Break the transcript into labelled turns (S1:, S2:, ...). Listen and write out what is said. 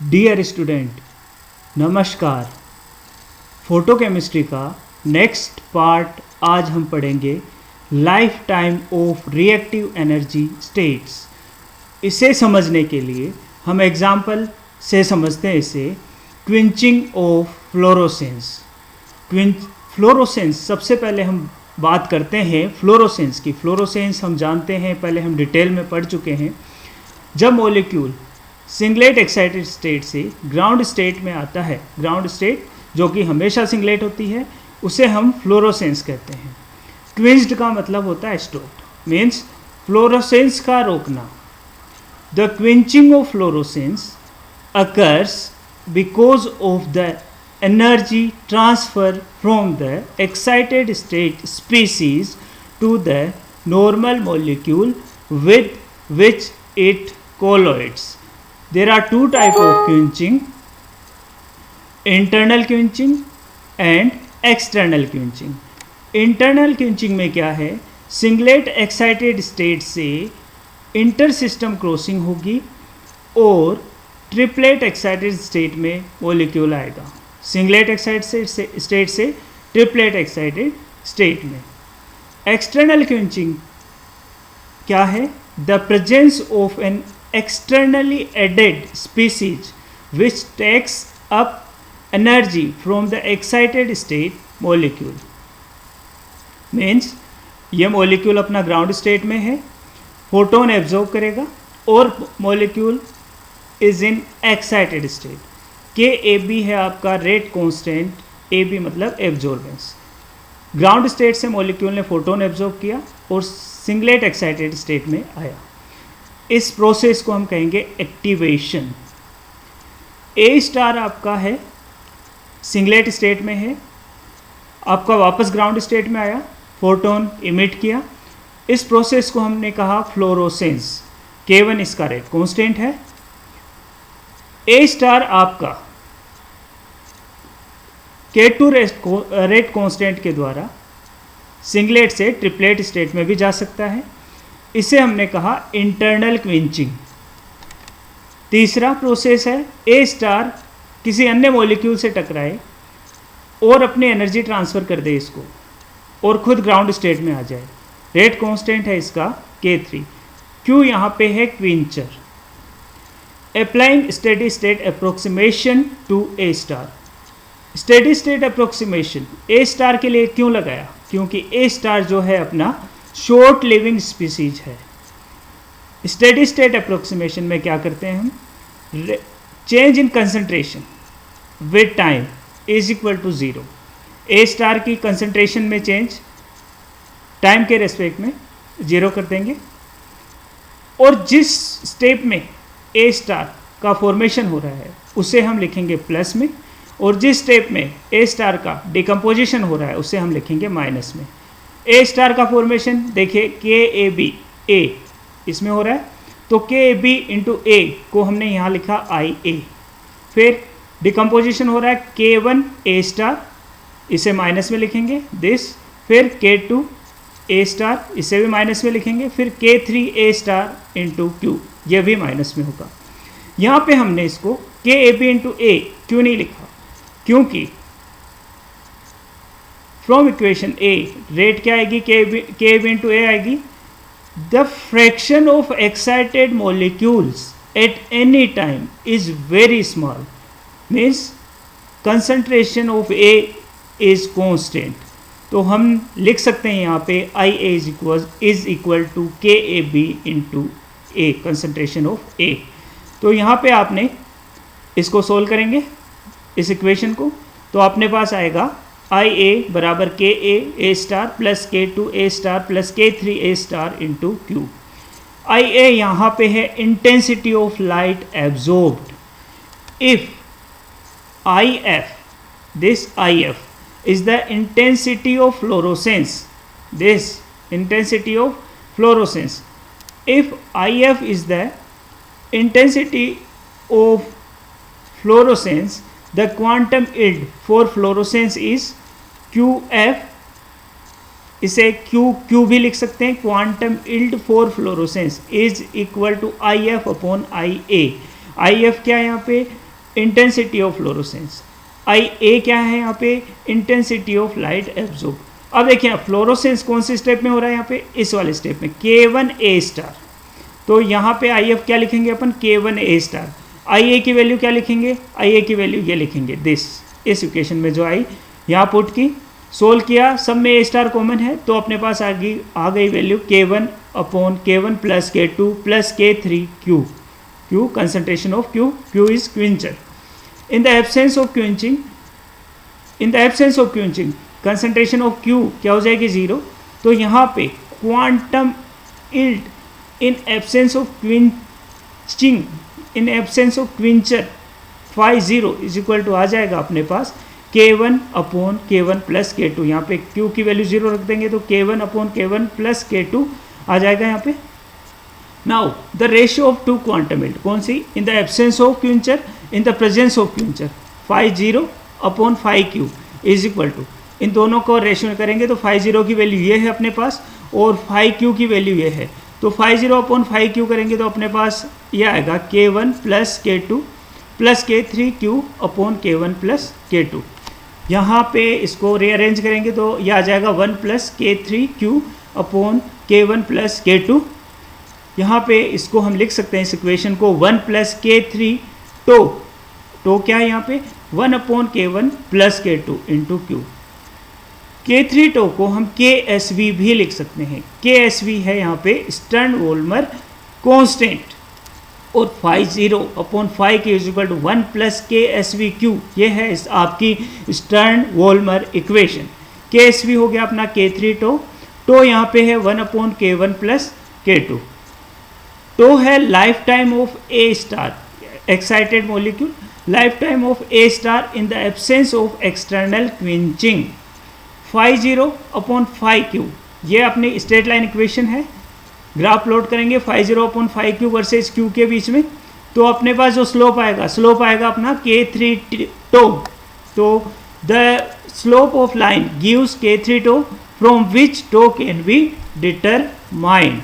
S1: Dear student, नमस्कार। Photochemistry का next part आज हम पढ़ेंगे life time of reactive energy states. इसे समझने के लिए हम एग्जाम्पल से समझते हैं इसे। Quenching of fluorescence. फ्लोरोसेंस, सबसे पहले हम बात करते हैं फ्लोरोसेंस की। फ्लोरोसेंस हम जानते हैं, पहले हम डिटेल में पढ़ चुके हैं। जब मॉलिक्यूल सिंगलेट एक्साइटेड स्टेट से ग्राउंड स्टेट में आता है, ग्राउंड स्टेट जो कि हमेशा सिंगलेट होती है, उसे हम फ्लोरोसेंस कहते हैं। क्विंच्ड का मतलब होता है स्टॉप्ड, मीन्स फ्लोरोसेंस का रोकना। The quenching of fluorescence occurs because of the energy transfer from the excited state species to the normal molecule with which it colloids. There are two types of quenching: internal quenching and external quenching. Internal quenching में क्या है? Singlet excited state से inter system crossing होगी और triplet excited state में molecule आएगा। Singlet excited state से triplet excited state में। एक्सटर्नल क्वेंचिंग क्या है? The presence of an externally added species which takes up energy from the excited state molecule. Means ये molecule अपना ग्राउंड स्टेट में है, फोटोन एब्जॉर्ब करेगा और molecule is in excited state. के ए बी है आपका रेट कांस्टेंट, ए बी मतलब एब्जॉर्बेंस। ग्राउंड स्टेट से मॉलिक्यूल ने फोटोन एब्जॉर्ब किया और सिंगलेट एक्साइटेड स्टेट में आया। इस प्रोसेस को हम कहेंगे एक्टिवेशन। ए स्टार आपका है सिंगलेट स्टेट में है, आपका वापस ग्राउंड स्टेट में आया, फोटोन इमिट किया। इस प्रोसेस को हमने कहा फ्लोरोसेंस। K1 इसका रेट कांस्टेंट है। ए स्टार आपका K2 रेट कांस्टेंट के द्वारा सिंगलेट से ट्रिपलेट स्टेट में भी जा सकता है। इसे हमने कहा इंटरनल क्विंचिंग। तीसरा प्रोसेस है ए स्टार किसी अन्य मॉलिक्यूल से टकराए और अपनी एनर्जी ट्रांसफ़र कर दे इसको और खुद ग्राउंड स्टेट में आ जाए। रेट कांस्टेंट है इसका K3। Q यहाँ पे है quencher. Applying steady state approximation to A star. Steady state approximation A star के लिए क्यों लगाया? क्योंकि ए स्टार जो है अपना शॉर्ट लिविंग स्पीसीज है। स्टेडी स्टेट अप्रोक्सीमेशन में क्या करते हैं हम? Change in concentration with time is equal to 0। A star की कंसंट्रेशन में चेंज टाइम के रेस्पेक्ट में 0 कर देंगे और जिस स्टेप में ए स्टार का फॉर्मेशन हो रहा है उसे हम लिखेंगे प्लस में, और जिस स्टेप में ए स्टार का डिकम्पोजिशन हो रहा है उसे हम लिखेंगे माइनस में। ए स्टार का फॉर्मेशन देखिए के ए बी, ए इसमें हो रहा है, तो के ए बी इंटू ए को हमने यहाँ लिखा आई ए। फिर डिकम्पोजिशन हो रहा है K1 ए स्टार, इसे माइनस में लिखेंगे दिस। फिर K2 ए स्टार, इसे भी माइनस में लिखेंगे। फिर K3 ए स्टार इंटू क्यू, ये भी माइनस में होगा। यहाँ पे हमने इसको के ए बी इंटू ए क्यों नहीं लिखा? क्योंकि फ्रॉम इक्वेशन ए रेट क्या आएगी? के ए बी इंटू ए आएगी। The fraction of excited molecules at any time is very small, means concentration of A is constant. तो हम लिख सकते हैं यहाँ पे I A is equal to K A B into A, concentration of A. तो यहाँ पे आपने इसको सोल्व करेंगे इस इक्वेशन को, तो अपने पास आएगा आई ए बराबर के ए स्टार प्लस K2 ए स्टार प्लस K3 ए स्टार इंटू क्यू। आई ए यहाँ पे है intensity of light absorbed. If I F, this I F is the intensity of fluorescence, this intensity of fluorescence. If I F is the intensity of fluorescence, the quantum yield for fluorescence is QF, इसे Q भी लिख सकते हैं। Quantum yield for fluorescence is equal to IF upon IA। IF क्या है यहाँ पे? Intensity of fluorescence, आई ए क्या है यहाँ पे, इंटेंसिटी ऑफ लाइट एब्जॉर्ब। अब देखिए फ्लोरोसेंस कौन से स्टेप में हो रहा है, यहाँ पे इस वाले स्टेप में K1A स्टार। तो यहाँ पे आई एफ क्या लिखेंगे अपन, K1A स्टार। आई ए की वैल्यू क्या लिखेंगे, आई ए की वैल्यू ये लिखेंगे दिस, इस इक्वेशन में जो आई यहाँ पुट की, सोल्व किया, सब में ए स्टार कॉमन है तो अपने पास आ गई value K1 upon K1 plus K2 plus K3 Q, Q concentration of Q, Q is quencher. In the absence of quenching, in the absence of quenching concentration of Q क्या हो जाएगी 0। तो यहाँ पे quantum yield in absence of quenching, in absence of quencher phi 0 is equal to आ जाएगा अपने पास K1 upon K1 plus K2। यहाँ पे Q की वैल्यू 0 रख देंगे तो K1 upon K1 plus K2 आ जाएगा यहाँ पे। Now the ratio of two quantum yield कौन सी, in the absence of quencher, in the presence of quencher, phi 0 upon phi Q is equal to, इन दोनों को रेशियो करेंगे तो फाई 0 की वैल्यू ये है अपने पास और फाई Q की वैल्यू ये है, तो फाई 0 अपॉन फाई Q करेंगे तो अपने पास ये आएगा K1 plus K2 plus K3 Q upon K1 plus K2। यहाँ पे इसको रीअरेंज करेंगे तो यह आ जाएगा 1 plus K3 Q upon K1 plus K2। यहाँ पे इसको हम लिख सकते हैं इस इक्वेशन को 1 प्लस K3 टो क्या है यहाँ पे 1 upon K1 plus K2 into Q। K3 tau को हम KSV भी लिख सकते हैं, KSV है यहाँ पे स्टर्न वोल्मर कांस्टेंट, और phi 0 upon phi Q is equal to 1 plus KSV Q, ये है इस आपकी स्टर्न वोल्मर इक्वेशन। KSV हो गया अपना K3 टो यहाँ पे है 1 upon K1 plus K2। Tau है lifetime of A star, excited molecule, lifetime of A star in the absence of external quenching, phi 0 upon phi Q, ये अपनी straight line equation है। Graph plot करेंगे phi 0 upon phi Q versus Q के बीच में, तो अपने पास जो slope आएगा अपना K3 टो। तो the slope of line gives K3 tau from which tau can be determined.